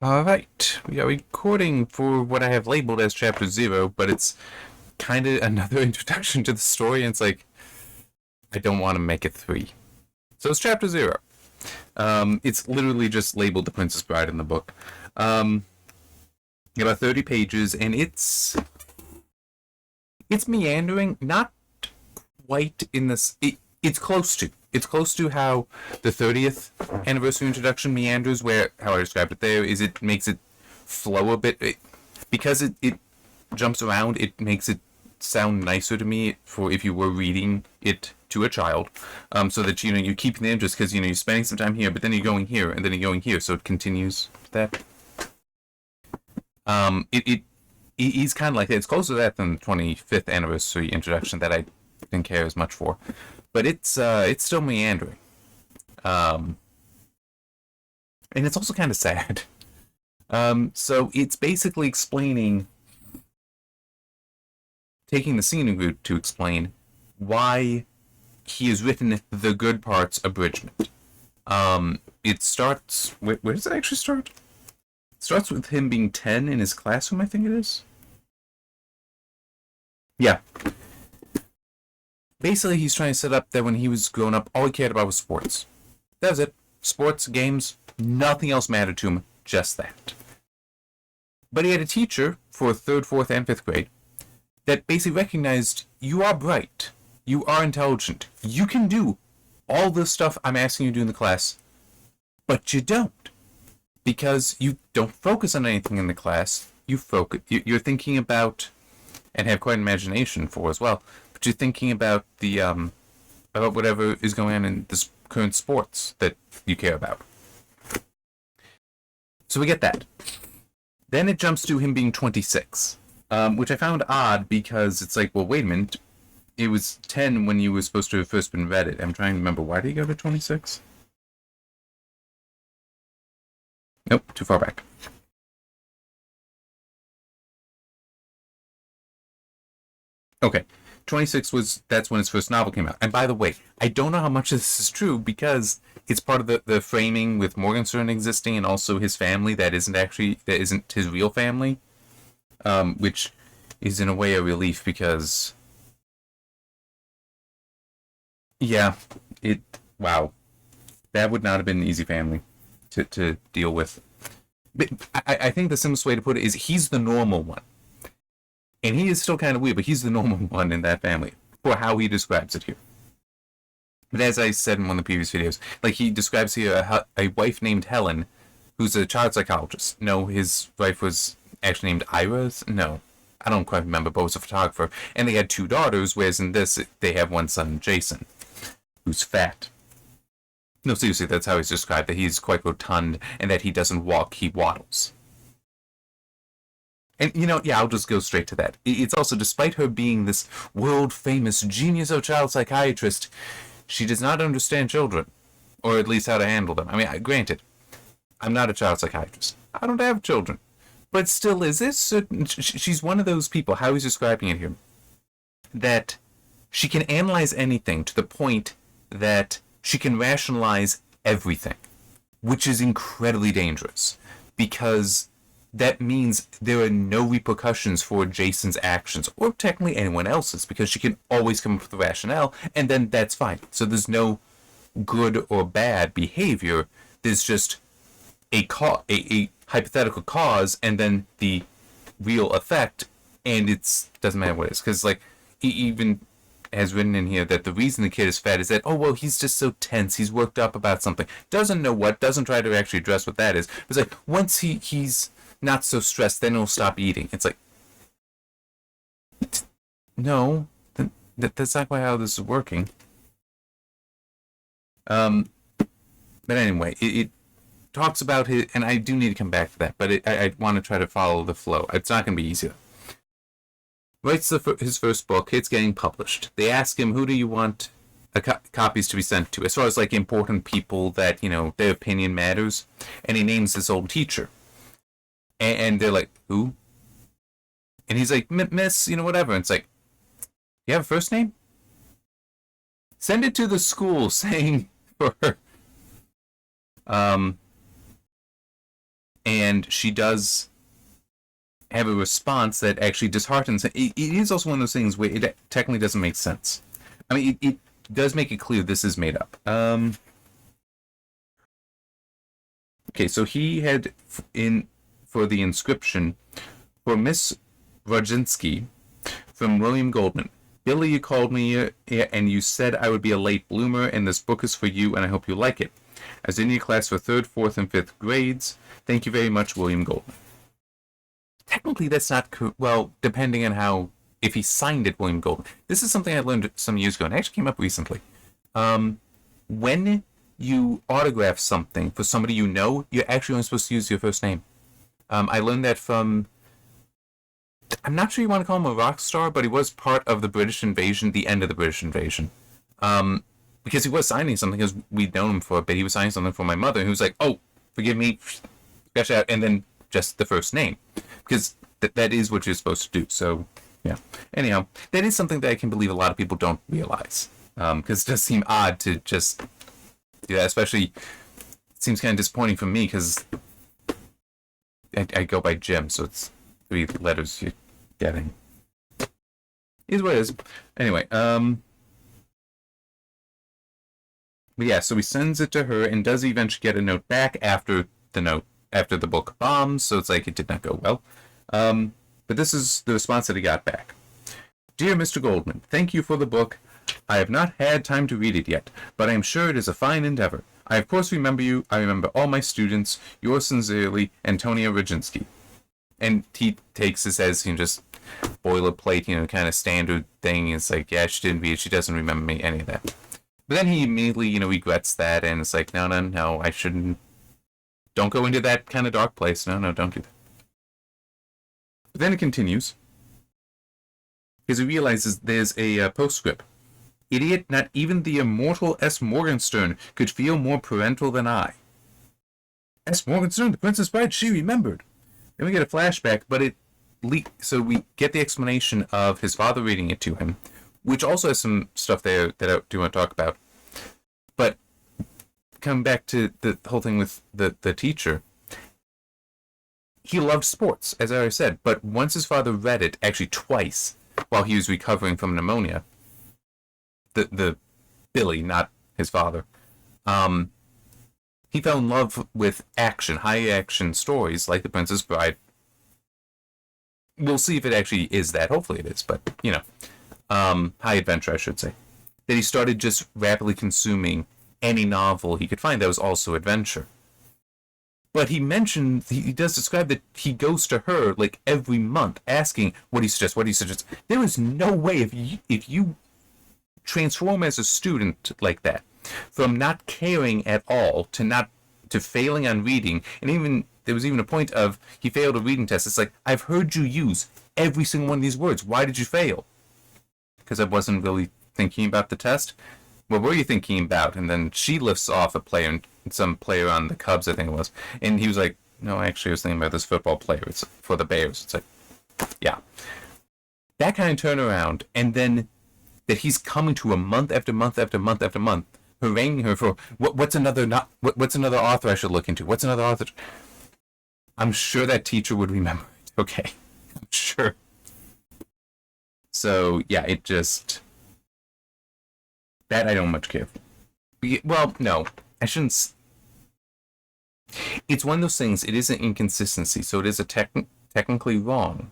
Alright, we are recording for what I have labeled as Chapter 0, but it's kind of another introduction to the story, and it's like, I don't want to make it 3. So it's Chapter 0. It's literally just labeled The Princess Bride in the book. About 30 pages, and it's meandering, not quite in this... it's close to. It's close to how the 30th anniversary introduction meanders, where how I described it there is it makes it flow a bit. Because it jumps around, it makes it sound nicer to me for if you were reading it to a child, so that you're keeping the interest because you're spending some time here, but then you're going here and then you're going here, so it continues that. It is kind of like that. It's closer to that than the 25th anniversary introduction that I didn't care as much for, but it's still meandering, and it's also kind of sad. So it's basically taking the scenic route to explain why he has written the good parts abridgment. It starts. Where does it actually start? It starts with him being 10 in his classroom, I think it is. Yeah. Basically, he's trying to set up that when he was growing up, all he cared about was sports. That was it. Sports, games, nothing else mattered to him, just that. But he had a teacher for 3rd, 4th, and 5th grade that basically recognized you are bright, you are intelligent, you can do all the stuff I'm asking you to do in the class, but you don't. Because you don't focus on anything in the class, you're thinking about, and have quite an imagination for as well, but you're thinking about about whatever is going on in this current sports that you care about. So we get that. Then it jumps to him being 26, which I found odd because it's like, well, wait a minute. It was 10 when you were supposed to have first been read it. I'm trying to remember. Why did he go to 26? Nope, too far back. Okay. 26 that's when his first novel came out. And by the way, I don't know how much of this is true because it's part of the framing with Morgenstern existing and also his family that isn't his real family, which is in a way a relief because, yeah, wow, that would not have been an easy family to deal with. But I think the simplest way to put it is he's the normal one. And he is still kind of weird, but he's the normal one in that family, for how he describes it here. But as I said in one of the previous videos, like he describes here a wife named Helen, who's a child psychologist. No, his wife was actually named Ira. No, I don't quite remember, but was a photographer. And they had 2 daughters, whereas in this, they have one son, Jason, who's fat. No, seriously, that's how he's described, that he's quite rotund, and that he doesn't walk, he waddles. And, yeah, I'll just go straight to that. It's also, despite her being this world-famous genius of child psychiatrist, she does not understand children. Or at least how to handle them. I mean, granted, I'm not a child psychiatrist. I don't have children. But still, is this certain... She's one of those people, how he's describing it here, that she can analyze anything to the point that she can rationalize everything. Which is incredibly dangerous. Because... that means there are no repercussions for Jason's actions, or technically anyone else's, because she can always come up with a rationale, and then that's fine. So there's no good or bad behavior. There's just a hypothetical cause, and then the real effect, and it doesn't matter what it is. Because, like, he even has written in here that the reason the kid is fat is that, oh, well, he's just so tense, he's worked up about something. Doesn't know what, doesn't try to actually address what that is. It's like, once he's not so stressed, then he'll stop eating. It's like, no, that's not quite how this is working. But anyway, it talks about his, and I do need to come back to that, but I want to try to follow the flow. It's not going to be easy. Writes his first book. It's getting published. They ask him, who do you want copies to be sent to? As far as, like, important people that, their opinion matters. And he names this old teacher. And they're like, who? And he's like, Miss, whatever. And it's like, you have a first name? Send it to the school saying for her. And and she does have a response that actually disheartens. It is also one of those things where it technically doesn't make sense. I mean, it does make it clear this is made up. Okay, so he had for the inscription for Miss Rodzinski from William Goldman. Billy, you called me and you said I would be a late bloomer, and this book is for you, and I hope you like it. I was in your class for 3rd, 4th, and 5th grades. Thank you very much, William Goldman. Technically, that's not well, depending on how, if he signed it William Goldman. This is something I learned some years ago, and it actually came up recently. When you autograph something for somebody you know, you're actually only supposed to use your first name. I learned that from, I'm not sure you want to call him a rock star, but he was part of the British invasion, the end of the British invasion. Because he was signing something, because we'd known him for a bit. He was signing something for my mother, and he was like, oh, forgive me, scratch out, and then just the first name. Because that is what you're supposed to do. So, yeah. Anyhow, that is something that I can believe a lot of people don't realize. Because it does seem odd to just do that, especially, it seems kind of disappointing for me, because I go by Jim, so it's 3 letters you're getting. Is what it is. Anyway, but yeah, so he sends it to her and does eventually get a note back after the book bombs, so it's like it did not go well. But this is the response that he got back. Dear Mr. Goldman, thank you for the book. I have not had time to read it yet, but I am sure it is a fine endeavor. I of course remember you. I remember all my students. Yours sincerely, Antonia Rodzinski. And he takes this as, just boilerplate, kind of standard thing. It's like, yeah, she didn't read it. She doesn't remember me, any of that. But then he immediately, regrets that, and it's like, no, I shouldn't. Don't go into that kind of dark place. No, don't do that. But then it continues, because he realizes there's a postscript. Idiot, not even the immortal S. Morgenstern could feel more parental than I. S. Morgenstern, the Princess Bride, she remembered. Then we get a flashback, but so we get the explanation of his father reading it to him, which also has some stuff there that I do want to talk about. But coming back to the whole thing with the teacher, he loved sports, as I already said, but once his father read it, actually twice, while he was recovering from pneumonia, the Billy, not his father, he fell in love with action, high action stories like The Princess Bride. We'll see if it actually is that. Hopefully it is, but, high adventure, I should say. That he started just rapidly consuming any novel he could find that was also adventure. But he does describe that he goes to her, like, every month, asking, what do you suggest? There is no way, if you transform as a student like that, from not caring at all to failing on reading, and there was even a point of he failed a reading test. It's like, I've heard you use every single one of these words. Why did you fail? Because I wasn't really thinking about the test. What were you thinking about? And then she lifts off some player on the Cubs, I think it was, and he was like, no, actually I was thinking about this football player. It's for the Bears. It's like, yeah, that kind of turnaround, and then that he's coming to a month after month after month after month, haranguing her for what's another author I should look into? What's another author? I'm sure that teacher would remember it. Okay, I'm sure. So yeah, it just that I don't much care for. Well, no, I shouldn't. It's one of those things. It is an inconsistency, so it is technically wrong,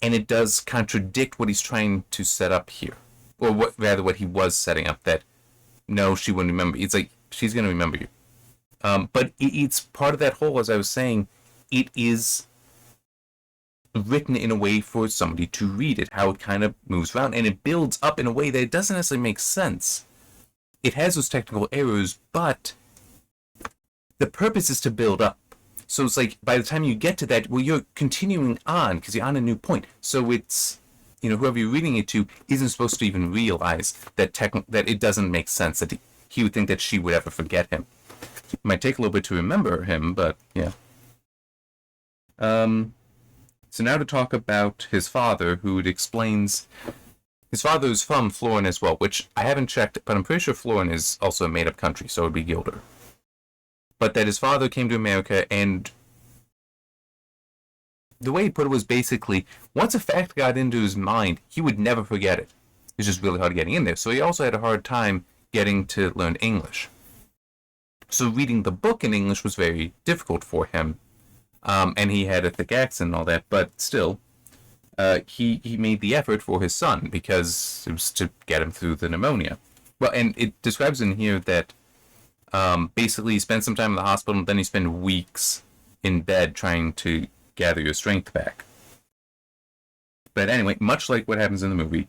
and it does contradict what he's trying to set up here, or what he was setting up. That no, she wouldn't remember. It's like she's going to remember you. But it's part of that whole, as I was saying, it is written in a way for somebody to read it, how it kind of moves around, and it builds up in a way that it doesn't necessarily make sense. It has those technical errors, but the purpose is to build up. So it's like, by the time you get to that, well, you're continuing on, because you're on a new point. So it's, whoever you're reading it to isn't supposed to even realize that that it doesn't make sense, that he would think that she would ever forget him. It might take a little bit to remember him, but yeah. So now to talk about his father, who explains his father is from Florin as well, which I haven't checked, but I'm pretty sure Florin is also a made-up country, so it would be Gilder. But that his father came to America and the way he put it was basically, once a fact got into his mind, he would never forget it. It's just really hard getting in there. So he also had a hard time getting to learn English. So reading the book in English was very difficult for him. And he had a thick accent and all that, but still, he made the effort for his son because it was to get him through the pneumonia. Well, and it describes in here that basically he spent some time in the hospital and then he spent weeks in bed trying to gather your strength back. But anyway, much like what happens in the movie,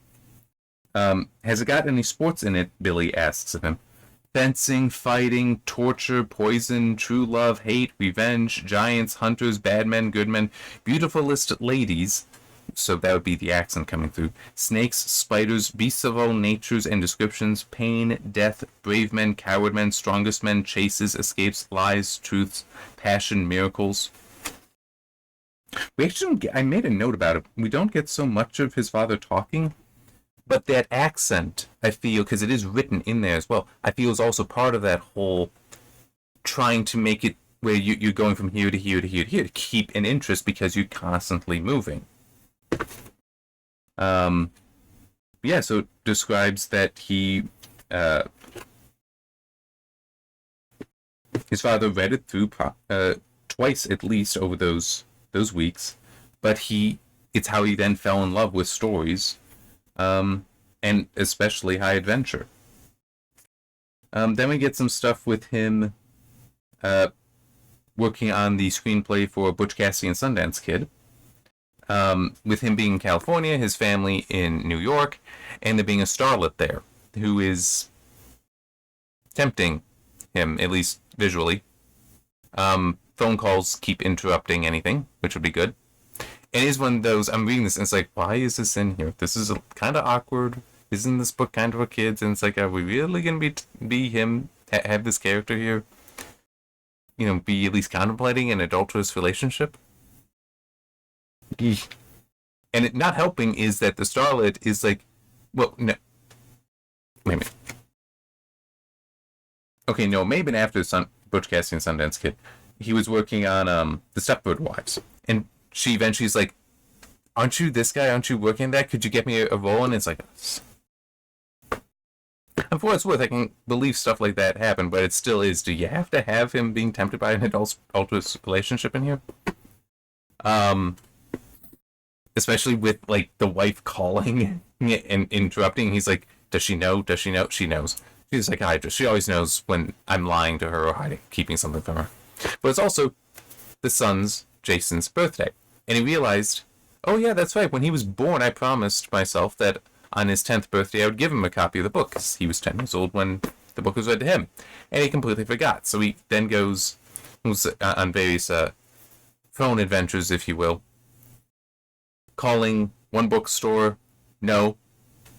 has it got any sports in it? Billy asks of him. Fencing, fighting, torture, poison, true love, hate, revenge, giants, hunters, bad men, good men, beautifulest ladies. So that would be the accent coming through. Snakes, spiders, beasts of all natures and descriptions, pain, death, brave men, coward men, strongest men, chases, escapes, lies, truths, passion, miracles. We actually don't get, I made a note about it. We don't get so much of his father talking, but that accent, I feel, because it is written in there as well, I feel is also part of that whole trying to make it where you're going from here to here to here to here to keep an interest because you're constantly moving. Yeah, so it describes that his father read it through twice at least over those weeks, but it's how he then fell in love with stories, and especially high adventure. Then we get some stuff with him working on the screenplay for Butch Cassidy and Sundance Kid. With him being in California, his family in New York, and there being a starlet there who is tempting him, at least visually. Phone calls keep interrupting anything, which would be good. And it is one of those, I'm reading this and it's like, why is this in here? This is kind of awkward. Isn't this book kind of for kids? And it's like, are we really going to be him, have this character here, be at least contemplating an adulterous relationship? And it not helping is that the starlet is like, well, no. Wait a minute. Okay, no, it may have been after Butch Cassidy and Sundance Kid. He was working on the Stepford Wives. And she eventually is like, aren't you this guy? Aren't you working on that? Could you get me a role? And it's like, and for what it's worth, I can believe stuff like that happen, but it still is. Do you have to have him being tempted by an adulterous relationship in here? Especially with, like, the wife calling and interrupting. He's like, does she know? Does she know? She knows. She's a psychiatrist. She always knows when I'm lying to her or keeping something from her. But it's also the son's, Jason's, birthday. And he realized, oh yeah, that's right. When he was born, I promised myself that on his 10th birthday, I would give him a copy of the book, because he was 10 years old when the book was read to him. And he completely forgot. So he then goes on various phone adventures, if you will, calling one bookstore, no,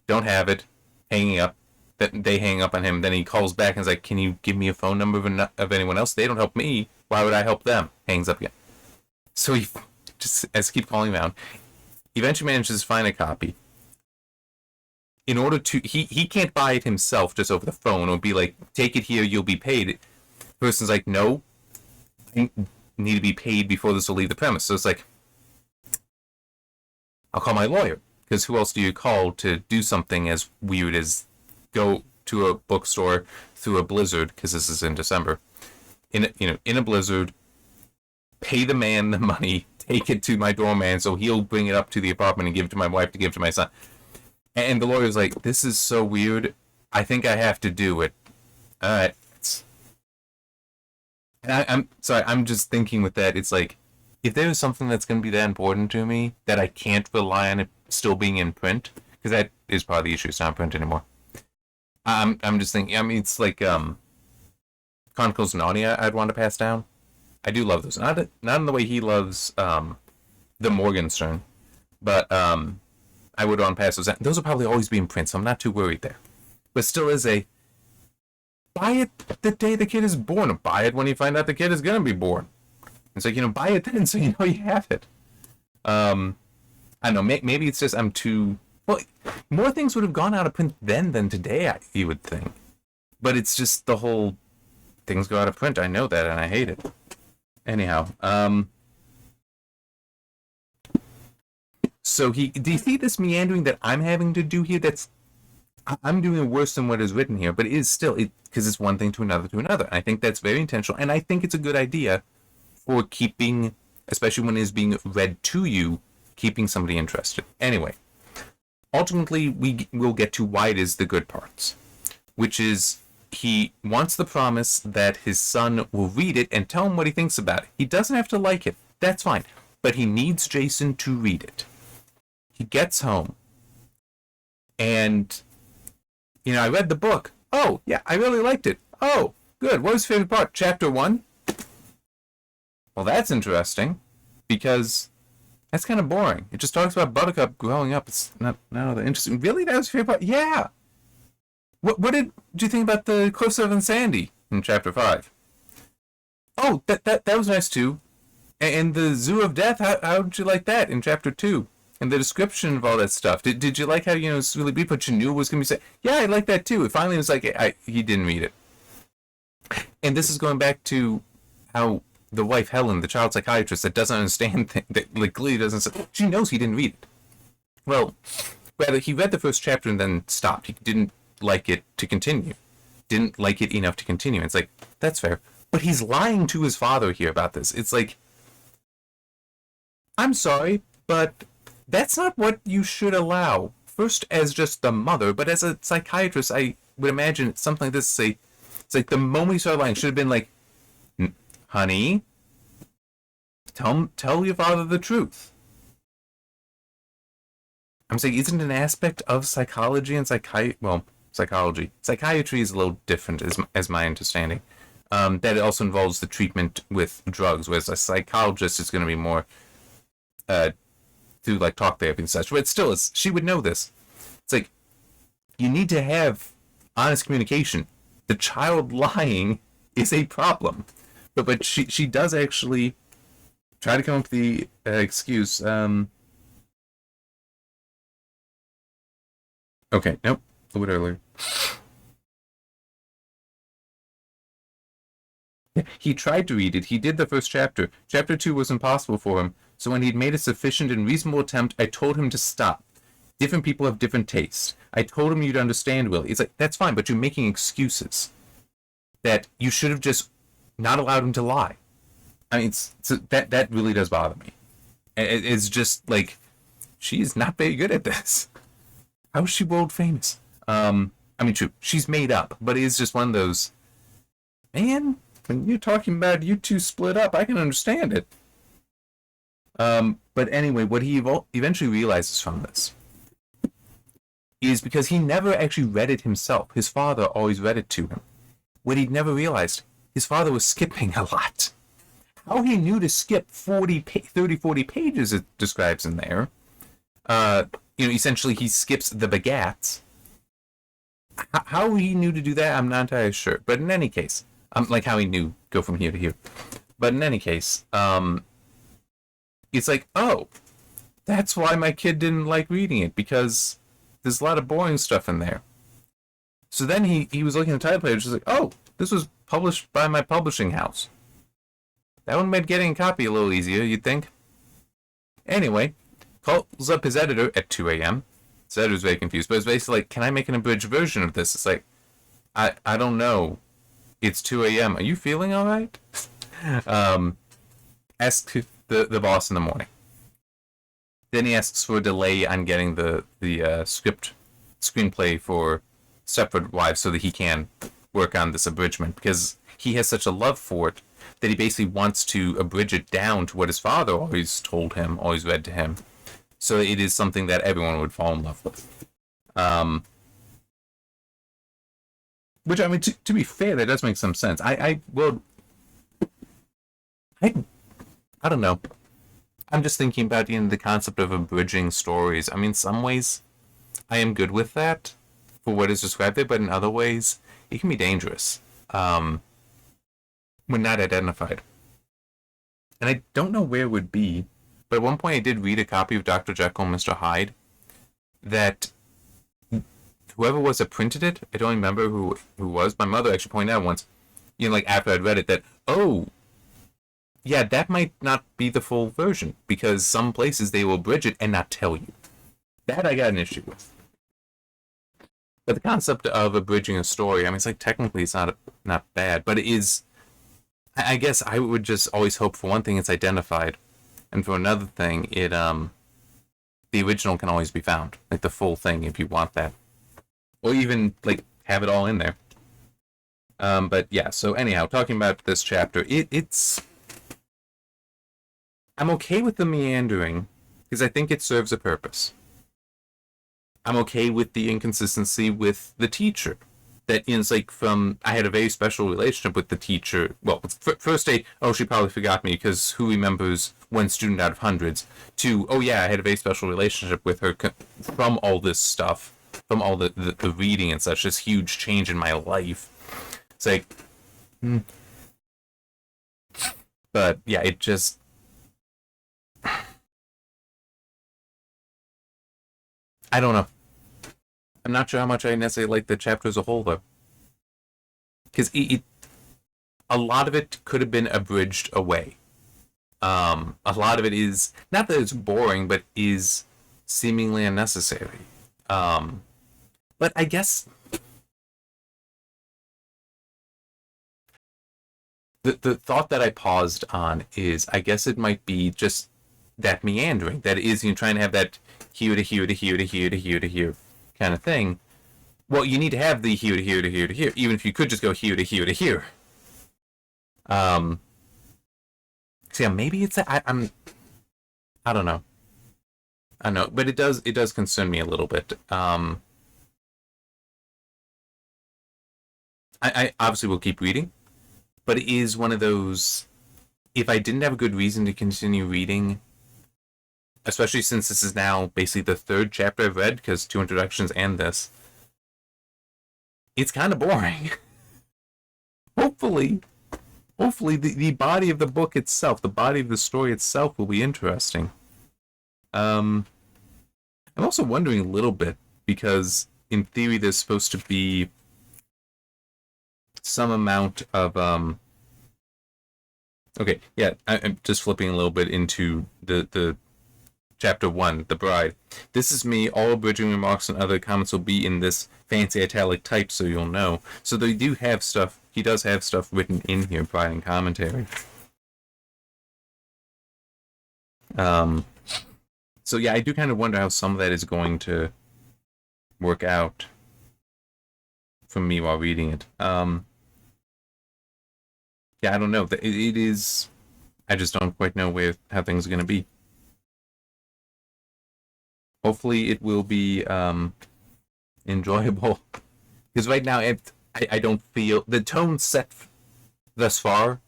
don't have it, hanging up. That they hang up on him. Then he calls back and is like, can you give me a phone number of anyone else? They don't help me. Why would I help them? Hangs up again. So he just has to keep calling around. Eventually manages to find a copy. In order to, he can't buy it himself just over the phone or be like, take it here, you'll be paid. The person's like, no, I need to be paid before this will leave the premise. So it's like, I'll call my lawyer. Because who else do you call to do something as weird as go to a bookstore through a blizzard, because this is in December, in a blizzard, pay the man the money, take it to my doorman so he'll bring it up to the apartment and give it to my wife to give to my son. And the lawyer's like, this is so weird, I think I have to do it. Alright. And I'm sorry, I'm just thinking with that, it's like, if there's something that's going to be that important to me, that I can't rely on it still being in print, because that is part of the issue, it's not in print anymore. I'm just thinking, I mean, it's like Chronicles of Narnia I'd want to pass down. I do love those. Not in the way he loves the Morgenstern, but I would want to pass those down. Those will probably always be in print, so I'm not too worried there. But still is buy it the day the kid is born, or buy it when you find out the kid is going to be born. It's like, buy it then so you know you have it. I don't know, maybe it's just I'm too... Well, more things would have gone out of print then than today, you would think. But it's just the whole things go out of print. I know that, and I hate it. Anyhow, So do you see this meandering that I'm having to do here? I'm doing it worse than what is written here, but it is still, because it's one thing to another to another. And I think that's very intentional, and I think it's a good idea for keeping, especially when it is being read to you, keeping somebody interested. Anyway, ultimately, we will get to why it is the good parts, which is he wants the promise that his son will read it and tell him what he thinks about it. He doesn't have to like it. That's fine. But he needs Jason to read it. He gets home, and, I read the book. Oh, yeah, I really liked it. Oh, good. What was your favorite part? Chapter 1? Well, that's interesting, because that's kind of boring. It just talks about Buttercup growing up. It's not all that interesting. Really? That was your favorite part? Yeah. What did you think about the Cliffs of Sandy in Chapter 5? Oh, that was nice, too. And the Zoo of Death, how did you like that in Chapter 2? And the description of all that stuff. Did you like how, it's really brief, but you knew it was going to be said? Yeah, I like that, too. It finally was like, he didn't read it. And this is going back to how the wife, Helen, the child psychiatrist that doesn't understand things, that like, clearly doesn't, she knows he didn't read it. Well, rather, he read the first chapter and then stopped. He didn't like it to continue. Didn't like it enough to continue. It's like, that's fair. But he's lying to his father here about this. It's like, I'm sorry, but that's not what you should allow. First, as just the mother, but as a psychiatrist, I would imagine it's something like this. It's like the moment he started lying should have been like, honey, tell your father the truth. I'm saying, isn't an aspect of psychology and psychology. Psychiatry is a little different, as my understanding. That it also involves the treatment with drugs, whereas a psychologist is going to be more through like talk therapy and such. But still, she would know this. It's like, you need to have honest communication. The child lying is a problem, but she does actually try to come up with the excuse. Okay, nope, a little bit earlier. He tried to read it. He did the first chapter. Chapter 2 was impossible for him. So when he'd made a sufficient and reasonable attempt, I told him to stop. Different people have different tastes. I told him you'd understand, Willie. It's like, that's fine, but you're making excuses. That you should have just not allowed him to lie. I mean, that really does bother me. It's just like, she's not very good at this. How is she world famous? I mean, true, she's made up, but it's just one of those, man, when you're talking about you two split up, I can understand it. But anyway, what he eventually realizes from this is because he never actually read it himself. His father always read it to him. What he'd never realized, his father was skipping a lot. How he knew to skip 40 pages, it describes in there. Essentially he skips the begats. How he knew to do that, I'm not entirely sure. But in any case, like how he knew go from here to here. But in any case, it's like, oh, that's why my kid didn't like reading it, because there's a lot of boring stuff in there. So then he was looking at the title page, just like, oh, this was published by my publishing house. That one made getting a copy a little easier, you'd think. Anyway, calls up his editor at 2 a.m. His editor's very confused, but it's basically like, can I make an abridged version of this? It's like, I don't know. It's 2 a.m. Are you feeling all right? Ask the boss in the morning. Then he asks for a delay on getting the screenplay for Stepford Wives so that he can work on this abridgment, because he has such a love for it that he basically wants to abridge it down to what his father always told him, always read to him. So it is something that everyone would fall in love with. Which, I mean, to be fair, that does make some sense. I don't know. I'm just thinking about the concept of abridging stories. I mean, in some ways, I am good with that for what is described there, but in other ways, it can be dangerous when not identified. And I don't know where it would be, but at one point I did read a copy of Dr. Jekyll and Mr. Hyde that whoever was that printed it, I don't remember who was. My mother actually pointed out once, like after I'd read it, that, oh, yeah, that might not be the full version because some places they will abridge it and not tell you. That I got an issue with. But the concept of abridging a story, I mean, it's like technically it's not bad, but it is. I guess I would just always hope for one thing it's identified, and for another thing the original can always be found, like the full thing if you want that, or even like have it all in there. But yeah. So anyhow, talking about this chapter, it's I'm okay with the meandering because I think it serves a purpose. I'm okay with the inconsistency with the teacher. That is like from I had a very special relationship with the teacher. Well, first day, oh, she probably forgot me because who remembers one student out of hundreds? To, oh yeah, I had a very special relationship with her from all this stuff, from all the reading and such. This huge change in my life. It's like, but yeah, it just. I don't know. I'm not sure how much I necessarily like the chapter as a whole, though. Because a lot of it could have been abridged away. A lot of it is, not that it's boring, but is seemingly unnecessary. But I guess the thought that I paused on is, I guess it might be just that meandering. That is, you're trying to have that here to here to here to here to here to here kind of thing. Well, you need to have the here to here to here to here, even if you could just go here to here to here. So yeah, maybe it's I don't know. I don't know, but it does concern me a little bit. I obviously will keep reading, but it is one of those. If I didn't have a good reason to continue reading, especially since this is now basically the third chapter I've read, because 2 introductions and this, it's kind of boring. Hopefully the body of the book itself, the body of the story itself will be interesting. I'm also wondering a little bit, because in theory there's supposed to be some amount of okay, yeah, I'm just flipping a little bit into the Chapter 1, The Bride. This is me. All abridging remarks and other comments will be in this fancy italic type, so you'll know. So they do have stuff. He does have stuff written in here, providing commentary. So yeah, I do kind of wonder how some of that is going to work out for me while reading it. Yeah, I don't know. It is. I just don't quite know how things are going to be. Hopefully it will be enjoyable. Because right now, I don't feel... The tone set thus far,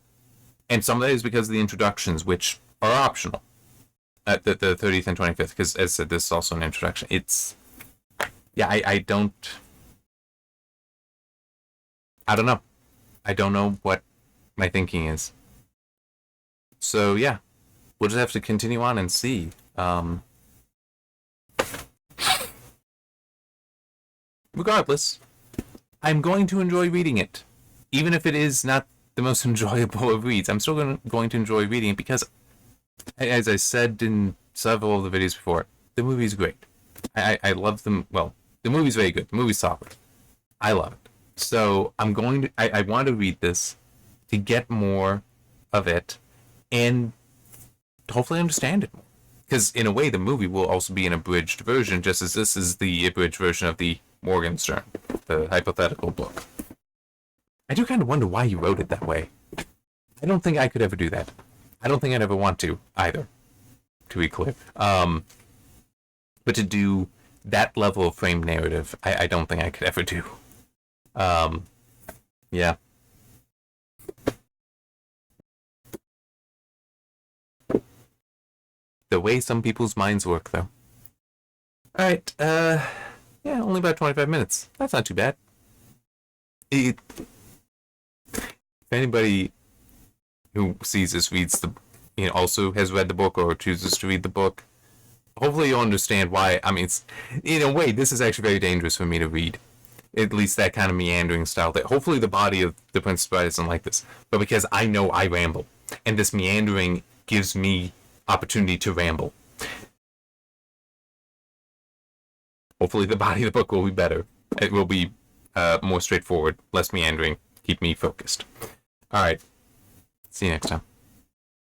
and some of that is because of the introductions, which are optional. At the 30th and 25th, because as I said, this is also an introduction. It's... Yeah, I don't know. I don't know what my thinking is. So, yeah. We'll just have to continue on and see. Regardless, I'm going to enjoy reading it. Even if it is not the most enjoyable of reads, I'm still going to enjoy reading it because, as I said in several of the videos before, the movie's great. I love them. Well, the movie's very good. The movie's solid. I love it. So I want to read this to get more of it and hopefully understand it more. Because in a way, the movie will also be an abridged version, just as this is the abridged version of the Morgenstern, the hypothetical book. I do kind of wonder why you wrote it that way. I don't think I could ever do that. I don't think I'd ever want to, either, to be clear. But to do that level of frame narrative, I don't think I could ever do. Yeah. The way some people's minds work, though. Alright, yeah, only about 25 minutes. That's not too bad. If anybody who sees this reads also has read the book or chooses to read the book, hopefully you'll understand why. I mean, in a way, this is actually very dangerous for me to read. At least that kind of meandering style. That hopefully the body of the Princess Bride isn't like this. But because I know I ramble. and this meandering gives me opportunity to ramble. Hopefully the body of the book will be better. It will be more straightforward, less meandering, keep me focused. All right. See you next time.